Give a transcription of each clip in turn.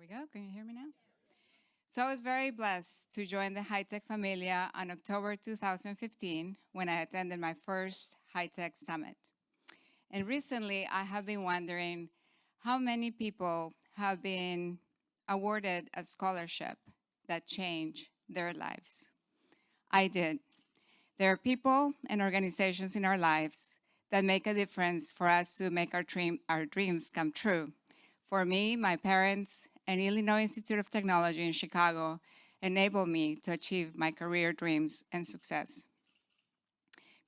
we go. Can you hear me now? So I was very blessed to join the HITEC Familia on October 2015 when I attended my first HITEC Summit. And recently, I have been wondering how many people have been awarded a scholarship that changed their lives. I did. There are people and organizations in our lives that make a difference for us to make our dreams come true. For me, my parents and Illinois Institute of Technology in Chicago enabled me to achieve my career dreams and success.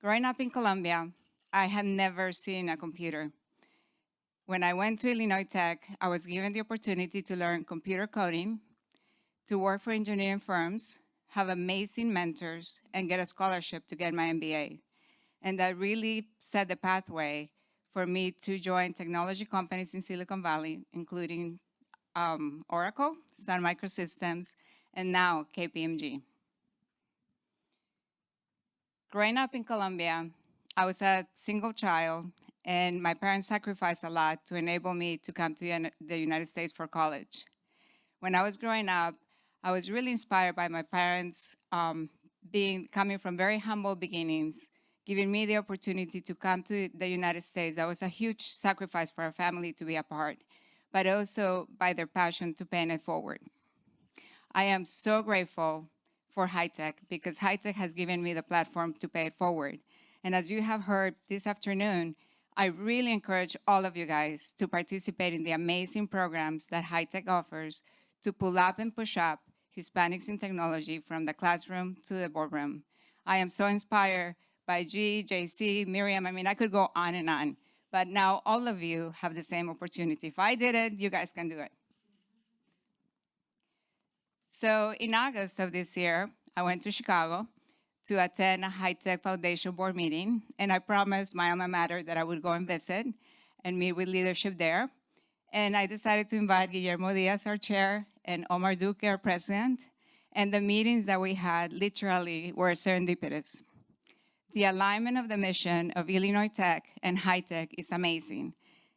Growing up in Colombia, I had never seen a computer. When I went to Illinois Tech, I was given the opportunity to learn computer coding, to work for engineering firms, have amazing mentors, and get a scholarship to get my MBA. And that really set the pathway for me to join technology companies in Silicon Valley, including Oracle, Sun Microsystems, and now KPMG. Growing up in Colombia, I was a single child, and my parents sacrificed a lot to enable me to come to the United States for college. When I was growing up, I was really inspired by my parents coming from very humble beginnings, giving me the opportunity to come to the United States. That was a huge sacrifice for our family to be a part, but also by their passion to paying it forward. I am so grateful for HITEC because HITEC has given me the platform to pay it forward. And as you have heard this afternoon, I really encourage all of you guys to participate in the amazing programs that HITEC offers to pull up and push up Hispanics in technology from the classroom to the boardroom. I am so inspired by G, JC, Miriam. I mean, I could go on and on, but now all of you have the same opportunity. If I did it, you guys can do it. So in August of this year, I went to Chicago to attend a HITEC Foundation board meeting, and I promised my alma mater that I would go and visit and meet with leadership there. And I decided to invite Guillermo Diaz, our chair, and Omar Duque, our president, and the meetings that we had literally were serendipitous. The alignment of the mission of Illinois Tech and HITEC is amazing,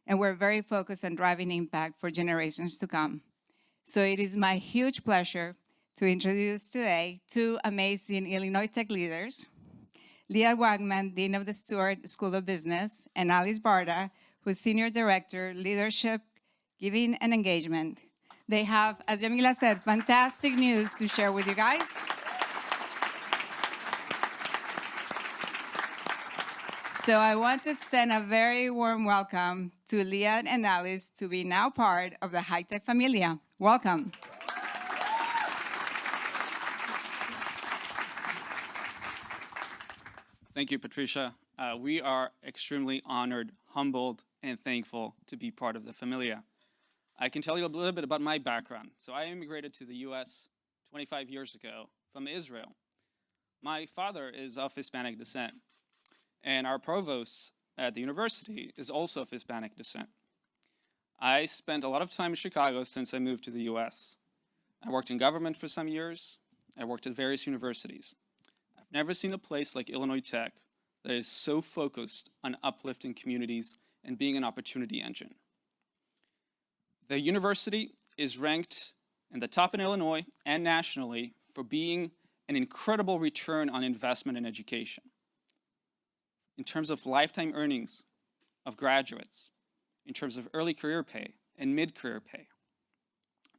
and we're very focused on driving impact for generations to come. So it is my huge pleasure to introduce today two amazing Illinois Tech leaders, Leah Wagman, Dean of the Stuart School of Business, and Alice Barda, who's Senior Director, Leadership, Giving and Engagement. They have, as Jamila said, fantastic news to share with you guys. So I want to extend a very warm welcome to Leah and Alice to be now part of the HITEC Familia. Welcome. Thank you, Patricia. We are extremely honored, humbled, and thankful to be part of the Familia. I can tell you a little bit about my background. So I immigrated to the US 25 years ago from Israel. My father is of Hispanic descent, and our provost at the university is also of Hispanic descent. I spent a lot of time in Chicago since I moved to the US. I worked in government for some years. I worked at various universities. I've never seen a place like Illinois Tech that is so focused on uplifting communities and being an opportunity engine. The university is ranked in the top in Illinois and nationally for being an incredible return on investment in education. In terms of lifetime earnings of graduates, in terms of early career pay and mid-career pay.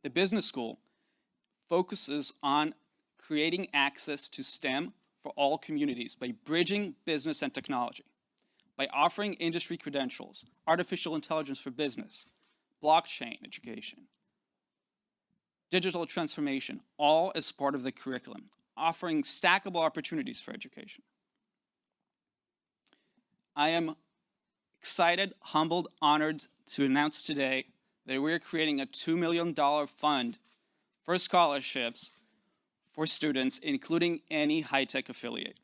The business school focuses on creating access to STEM for all communities by bridging business and technology, by offering industry credentials, artificial intelligence for business, blockchain education, digital transformation, all as part of the curriculum, offering stackable opportunities for education. I am excited, humbled, honored to announce today that we're creating a $2 million fund for scholarships for students, including any HITEC affiliate.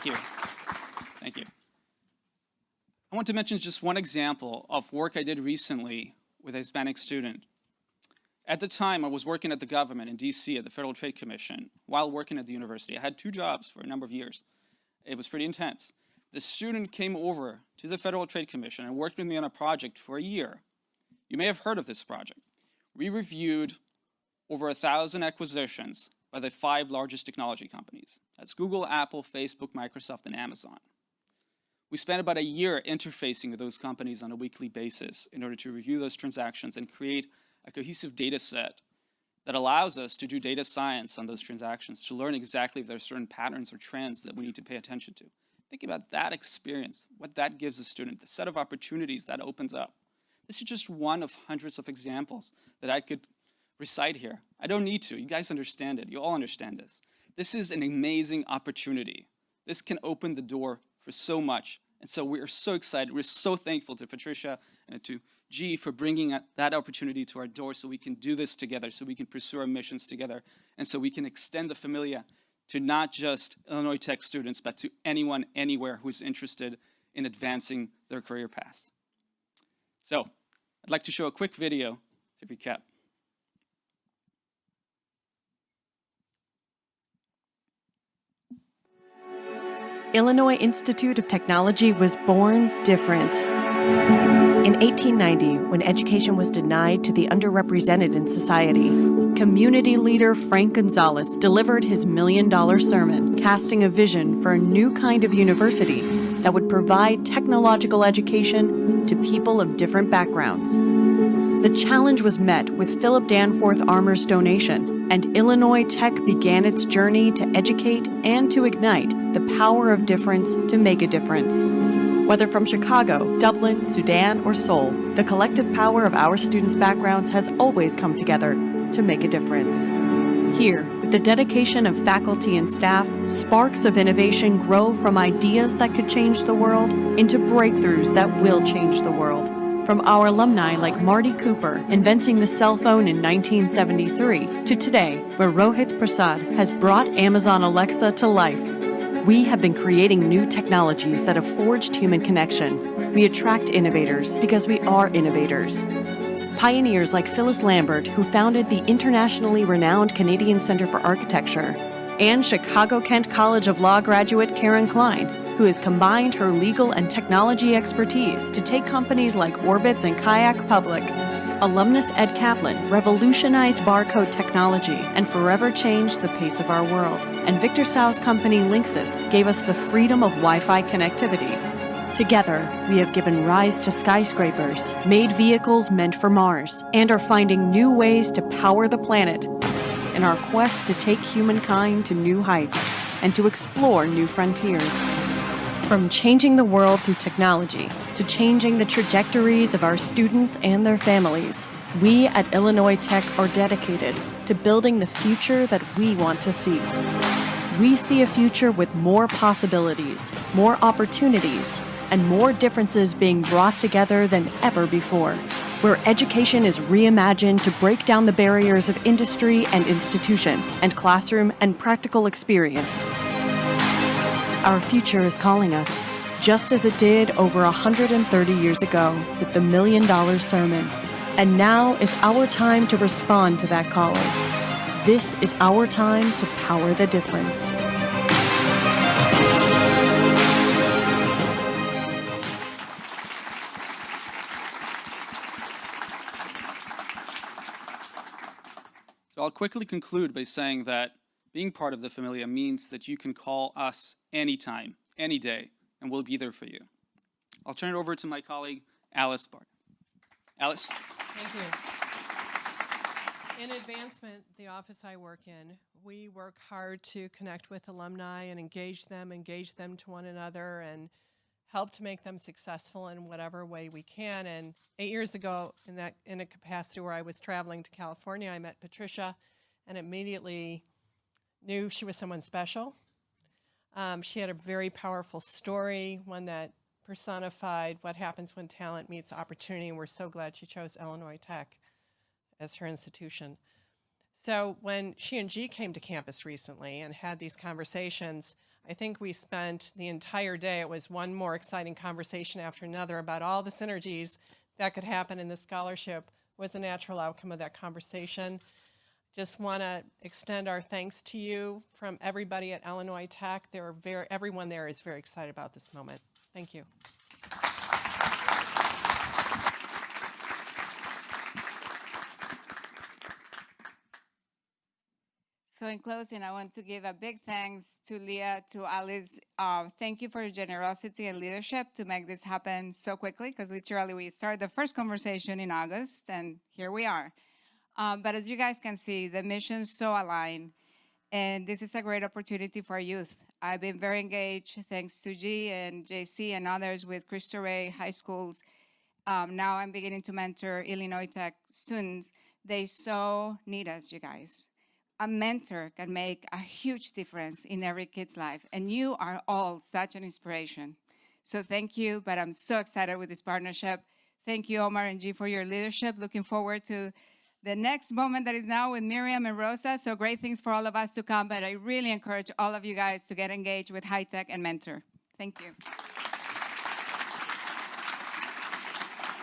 Thank you. Thank you. I want to mention just one example of work I did recently with a Hispanic student. At the time, I was working at the government in DC at the Federal Trade Commission while working at the university. I had 2 jobs for a number of years. It was pretty intense. The student came over to the Federal Trade Commission and worked with me on a project for a year. You may have heard of this project. We reviewed over 1,000 acquisitions by the 5 largest technology companies. That's Google, Apple, Facebook, Microsoft, and Amazon. We spent about a year interfacing with those companies on a weekly basis in order to review those transactions and create a cohesive data set that allows us to do data science on those transactions, to learn exactly if there are certain patterns or trends that we need to pay attention to. Think about that experience, what that gives a student, the set of opportunities that opens up. This is just one of hundreds of examples that I could recite here. I don't need to. You guys understand it. You all understand this. This is an amazing opportunity. This can open the door for so much. And so we are so excited. We're so thankful to Patricia and to G for bringing that opportunity to our door so we can do this together, so we can pursue our missions together, and so we can extend the Familia to not just Illinois Tech students, but to anyone, anywhere who's interested in advancing their career path. So I'd like to show a quick video to recap. Illinois Institute of Technology was born different. In 1890, when education was denied to the underrepresented in society, community leader Frank Gonzalez delivered his $1 million sermon, casting a vision for a new kind of university that would provide technological education to people of different backgrounds. The challenge was met with Philip Danforth Armour's donation, and Illinois Tech began its journey to educate and to ignite the power of difference to make a difference. Whether from Chicago, Dublin, Sudan, or Seoul, the collective power of our students' backgrounds has always come together to make a difference. Here, with the dedication of faculty and staff, sparks of innovation grow from ideas that could change the world into breakthroughs that will change the world. From our alumni like Marty Cooper inventing the cell phone in 1973 to today, where Rohit Prasad has brought Amazon Alexa to life. We have been creating new technologies that have forged human connection. We attract innovators because we are innovators. Pioneers like Phyllis Lambert, who founded the internationally renowned Canadian Center for Architecture, and Chicago-Kent College of Law graduate Karen Klein, who has combined her legal and technology expertise to take companies like Orbitz and Kayak public. Alumnus Ed Kaplan revolutionized barcode technology and forever changed the pace of our world. And Victor Tsau's company Linksys gave us the freedom of Wi-Fi connectivity. Together, we have given rise to skyscrapers, made vehicles meant for Mars, and are finding new ways to power the planet in our quest to take humankind to new heights and to explore new frontiers. From changing the world through technology to changing the trajectories of our students and their families, we at Illinois Tech are dedicated to building the future that we want to see. We see a future with more possibilities, more opportunities, and more differences being brought together than ever before, where education is reimagined to break down the barriers of industry and institution, and classroom and practical experience. Our future is calling us, just as it did over 130 years ago with the $1 million sermon. And now is our time to respond to that calling. This is our time to power the difference. So I'll quickly conclude by saying that being part of the Familia means that you can call us anytime, any day, and we'll be there for you. I'll turn it over to my colleague, Alice Bart. Alice? Thank you. In Advancement, the office I work in, we work hard to connect with alumni and engage them to one another, and help to make them successful in whatever way we can. And 8 years ago, in a capacity where I was traveling to California, I met Patricia and immediately knew she was someone special. She had a very powerful story, one that personified what happens when talent meets opportunity, and we're so glad she chose Illinois Tech as her institution. So when she and G came to campus recently and had these conversations, I think we spent the entire day, it was one more exciting conversation after another about all the synergies that could happen, and the scholarship was a natural outcome of that conversation. Just want to extend our thanks to you from everybody at Illinois Tech. Everyone there is very excited about this moment. Thank you. So in closing, I want to give a big thanks to Leah, to Alice. Thank you for your generosity and leadership to make this happen so quickly, because literally we started the first conversation in August, and here we are. But as you guys can see, the mission's so aligned, and this is a great opportunity for our youth. I've been very engaged, thanks to G and JC and others with Cristo Rey high schools. Now I'm beginning to mentor Illinois Tech students. They so need us, you guys. A mentor can make a huge difference in every kid's life, and you are all such an inspiration. So thank you, but I'm so excited with this partnership. Thank you, Omar and G, for your leadership. Looking forward to the next moment that is now with Miriam and Rosa. So great things for all of us to come, but I really encourage all of you guys to get engaged with HITEC and mentor. Thank you.